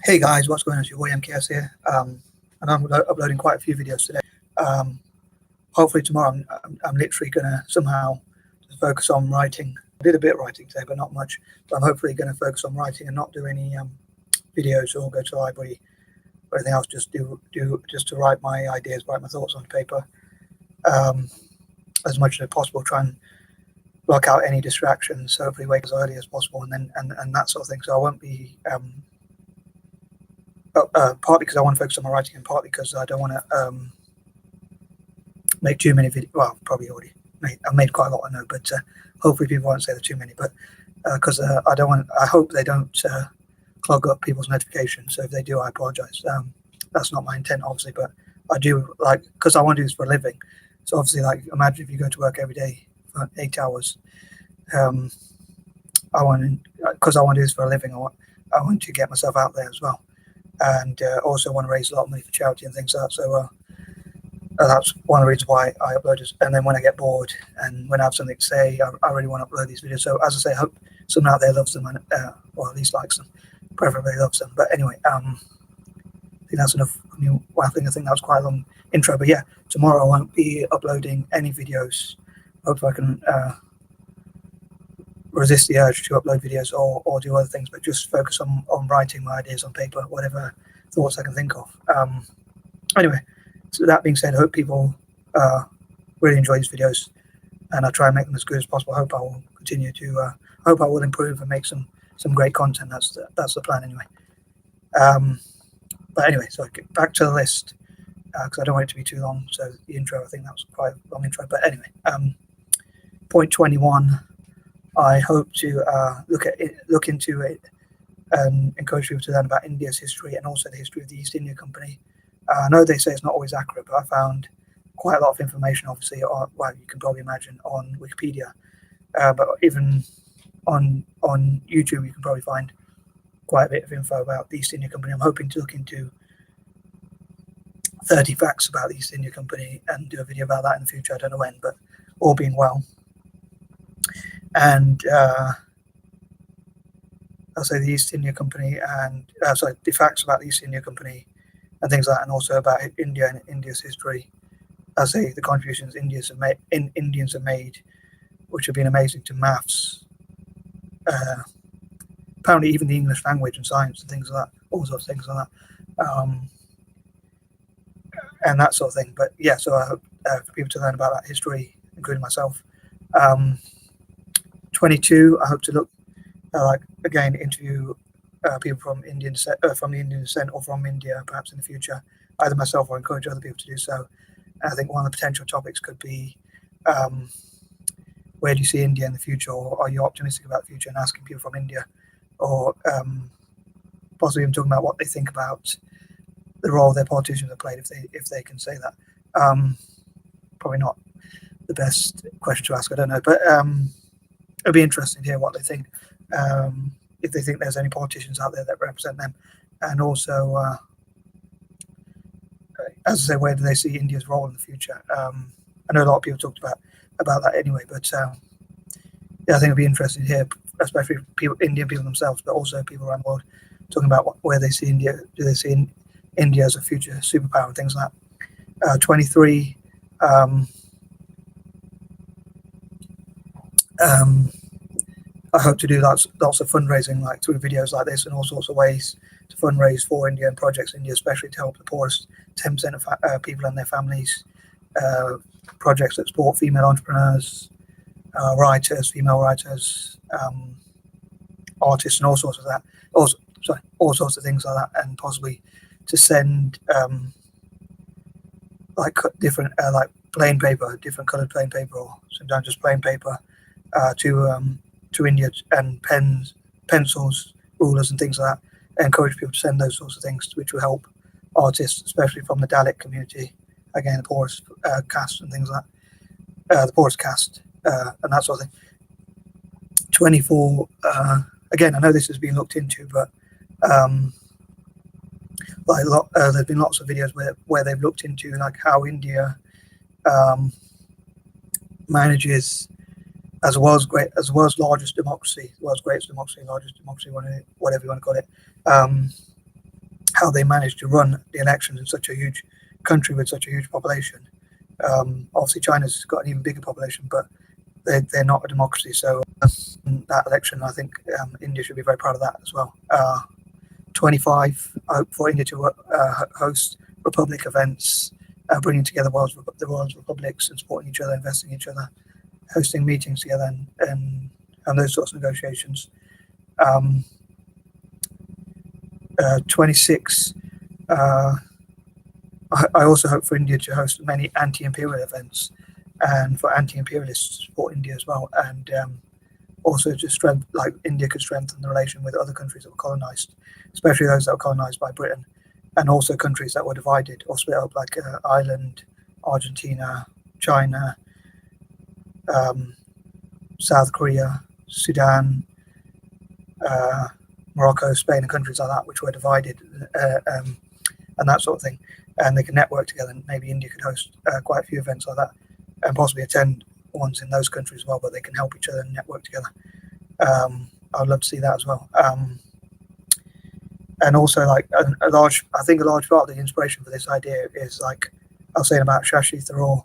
Hey guys, what's going on? It's your boy M.K.S here, and I'm uploading quite a few videos today. Hopefully tomorrow I'm literally going to somehow just focus on writing. I did a bit of writing today, but not much. So I'm hopefully going to focus on writing and not do any videos or go to the library or anything else. Just just to write my ideas, write my thoughts on paper as much as possible. Try and block out any distractions. Hopefully wake as early as possible, and that sort of thing. So I won't be. Partly because I want to focus on my writing, and partly because I don't want to make too many videos. Well, probably already I've made quite a lot, I know, but hopefully people won't say there are too many. But because I don't want, I hope they don't clog up people's notifications. So if they do, I apologize. That's not my intent, obviously, but I do because I want to do this for a living. So obviously, imagine if you go to work every day for 8 hours. Because I want to do this for a living. I want to get myself out there as well. And also want to raise a lot of money for charity and things like that. So that's one of the reasons why I upload it. And then when I get bored and when I have something to say, I really want to upload these videos. So as I say, I hope someone out there loves them, and or at least likes them, preferably loves them. But anyway, I think that's enough. I think that was quite a long intro. But yeah, tomorrow I won't be uploading any videos. Hopefully I can resist the urge to upload videos or do other things, but just focus on writing my ideas on paper, whatever thoughts I can think of. Anyway, so that being said, I hope people really enjoy these videos, and I'll try and make them as good as possible. I hope I will continue to hope I will improve and make some great content. That's the plan anyway. But anyway, so back to the list, because I don't want it to be too long. So the intro, I think that was quite a long intro, but anyway, point 21. I hope to look into it and encourage people to learn about India's history and also the history of the East India Company. I know they say it's not always accurate, but I found quite a lot of information, obviously, you can probably imagine, on Wikipedia. But even on YouTube, you can probably find quite a bit of info about the East India Company. I'm hoping to look into 30 facts about the East India Company and do a video about that in the future. I don't know when, but all being well. And I'll say the East India Company and the facts about the East India Company and things like that, and also about India and India's history. I'll say the contributions Indians have made, which have been amazing to maths, apparently even the English language and science and things like that, all sorts of things like that, and that sort of thing. But yeah, so I hope for people to learn about that history, including myself. 22. I hope to look again interview people from the Indian descent or from India, perhaps in the future, either myself or encourage other people to do so. And I think one of the potential topics could be where do you see India in the future, or are you optimistic about the future, and asking people from India, or possibly even talking about what they think about the role their politicians have played, if they can say that. Probably not the best question to ask, I don't know, but it'll be interesting to hear what they think, if they think there's any politicians out there that represent them, and also, as I say, where do they see India's role in the future? I know a lot of people talked about that anyway, but yeah, I think it'll be interesting to hear, especially Indian people themselves, but also people around the world, talking about where they see India. Do they see India as a future superpower and things like that? 23. I hope to do lots of fundraising, through videos like this, and all sorts of ways to fundraise for India and projects in India, especially to help the poorest 10% of people and their families. Projects that support female entrepreneurs, writers, female writers, artists, and all sorts of that. All sorts of things like that, and possibly to send different plain paper, different coloured plain paper, or sometimes just plain paper, to India, and pens, pencils, rulers, and things like that. I encourage people to send those sorts of things, which will help artists, especially from the Dalit community, again, the poorest caste and things like that, the poorest caste, and that sort of thing. 24. Again, I know this has been looked into, but there's been lots of videos where they've looked into how India manages, as the world's largest democracy, largest democracy, whatever you want to call it, how they managed to run the elections in such a huge country with such a huge population. Obviously, China's got an even bigger population, but they're not a democracy. So that election, I think India should be very proud of that as well. 25, I hope for India to host Republic events, bringing together the world's republics and supporting each other, investing in each other, hosting meetings together, and those sorts of negotiations. 26, I also hope for India to host many anti-imperial events and for anti-imperialists to support India as well, and also to India could strengthen the relation with other countries that were colonized, especially those that were colonized by Britain, and also countries that were divided or split up, like Ireland, Argentina, China, South Korea, Sudan, Morocco, Spain, and countries like that, which were divided, and that sort of thing. And they can network together, and maybe India could host quite a few events like that, and possibly attend ones in those countries as well, but they can help each other and network together. I'd love to see that as well. And also, like a large part of the inspiration for this idea is, like I was saying about Shashi Tharoor,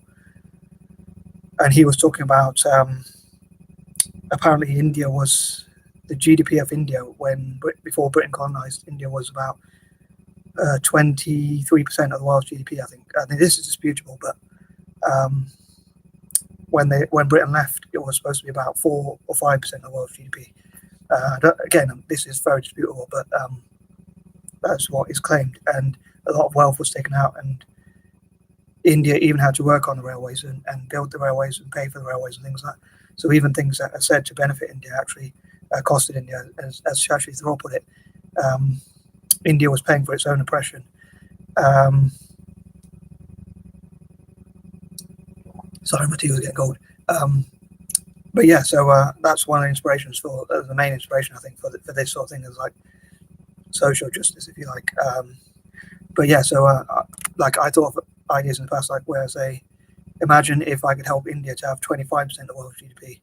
and he was talking about apparently India was the GDP of India before Britain colonized India was about 23% of the world's GDP. I think this is disputable, but when Britain left, it was supposed to be about 4 or 5% of the world's GDP. Again, this is very disputable, but that's what is claimed. And a lot of wealth was taken out, and India even had to work on the railways and build the railways and pay for the railways and things like that. So even things that are said to benefit India actually costed India, as Shashi Tharoor put it. India was paying for its own oppression. Sorry, my tea was getting cold. But yeah, so that's one of the inspirations for the main inspiration, I think, for this sort of thing, is like social justice, if you like. But yeah, so like I thought of ideas in the past, like where I say, imagine if I could help India to have 25% of the world's GDP.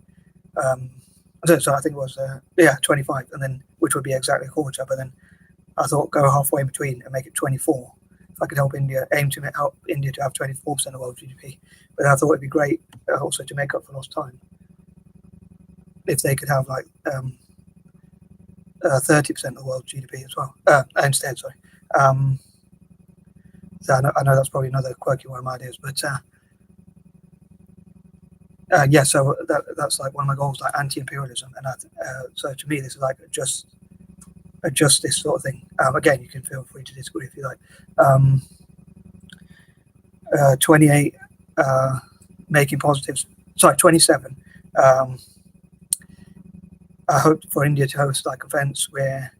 So I think it was 25, and then which would be exactly a quarter. But then I thought go halfway in between and make it 24. If I could help India, aim to help India to have 24% of world GDP. But I thought it'd be great also to make up for lost time if they could have like 30% of the world GDP as well. Instead, sorry. So I know that's probably another quirky one of my ideas, but yeah. So that's like one of my goals, like anti-imperialism, and so to me, this is like a justice sort of thing. Again, you can feel free to disagree if you like. 28, making positives. Sorry, 27. I hope for India to host like events where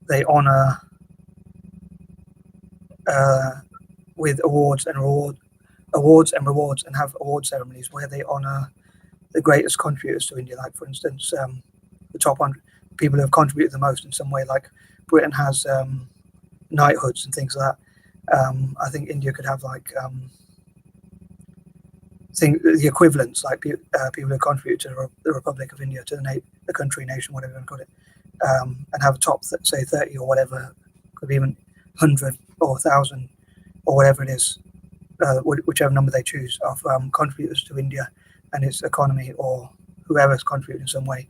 they honor with awards and rewards, and have award ceremonies where they honor the greatest contributors to India. Like for instance, the top 100 people who have contributed the most in some way. Like Britain has knighthoods and things like that. I think India could have like the equivalents, like people who contribute to the Republic of India, to the country, nation, whatever you want to call it, and have a top, say 30 or whatever, could be even 100 or 1,000 or whatever it is, whichever number they choose, of contributors to India and its economy, or whoever's contributed in some way,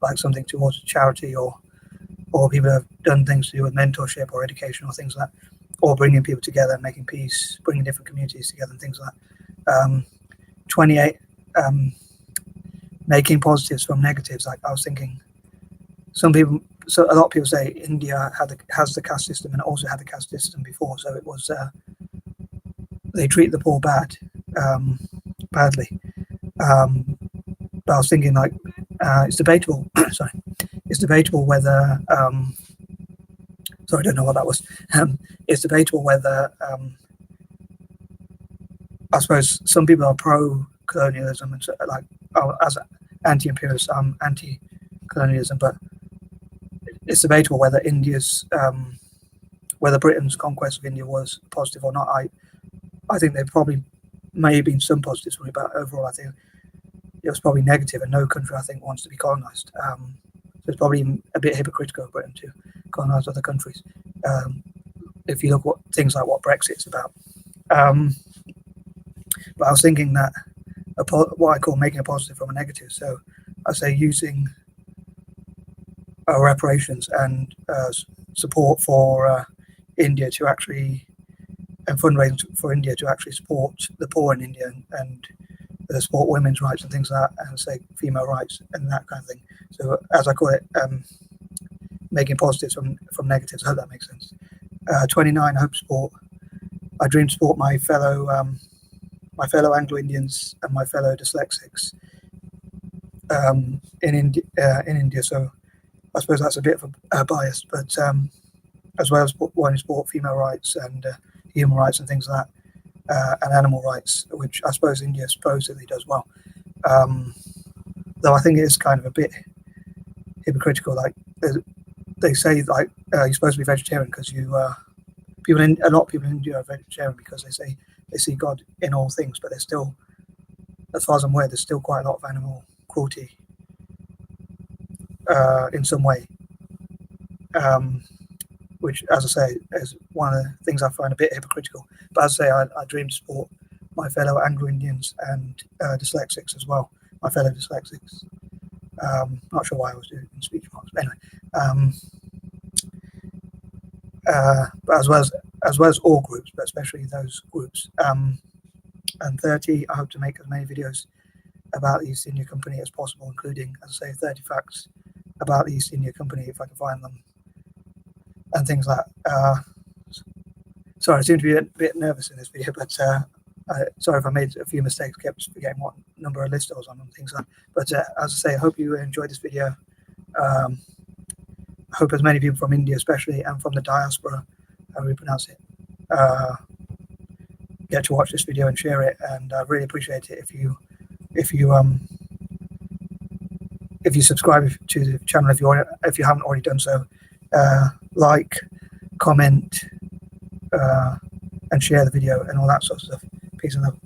like something towards charity, or people who have done things to do with mentorship or education or things like that, or bringing people together, making peace, bringing different communities together and things like that. 28, making positives from negatives. Like I was thinking, a lot of people say India has the caste system, and it also had the caste system before, so it was they treat the poor badly. But I was thinking, like, it's debatable. Sorry, it's debatable whether. Sorry, I don't know what that was. It's debatable whether. I suppose some people are pro-colonialism, and so, like, as anti-imperialist, anti-colonialism, but it's debatable whether whether Britain's conquest of India was positive or not. I think there probably may have been some positives from it, but overall I think it was probably negative, and no country I think wants to be colonized. So it's probably a bit hypocritical of Britain to colonize other countries. if you look at things like what Brexit's about. But I was thinking that what I call making a positive from a negative. So I say using reparations and support for India to actually, and fundraising for India to actually support the poor in India and support women's rights and things like that, and say female rights and that kind of thing. So as I call it, making positives from negatives. I hope that makes sense. 29. I hope support. I dream to support my fellow Anglo-Indians and my fellow dyslexics in India. So I suppose that's a bit of a bias, but as well as wanting to support female rights and human rights and things like that, and animal rights, which I suppose India supposedly does well. Though I think it is kind of a bit hypocritical. Like they say, like you're supposed to be vegetarian because a lot of people in India are vegetarian because they say they see God in all things, but there's still, as far as I'm aware, there's still quite a lot of animal cruelty in some way, which, as I say, is one of the things I find a bit hypocritical. But as I say, I dream to support my fellow Anglo-Indians and dyslexics as well, my fellow dyslexics. Not sure why I was doing speech marks, but anyway. But as well as all groups, but especially those groups. And 30, I hope to make as many videos about the East India Company as possible, including, as I say, 30 facts about the East India Company if I can find them, and things like that. Sorry, I seem to be a bit nervous in this video, but sorry if I made a few mistakes, kept forgetting what number of list I was on and things like that. But as I say, I hope you enjoyed this video. I hope as many people from India, especially, and from the diaspora, how we pronounce it, get to watch this video and share it. And I really appreciate it if you subscribe to the channel if you haven't already done so. Like, comment, and share the video and all that sort of stuff. Peace and love.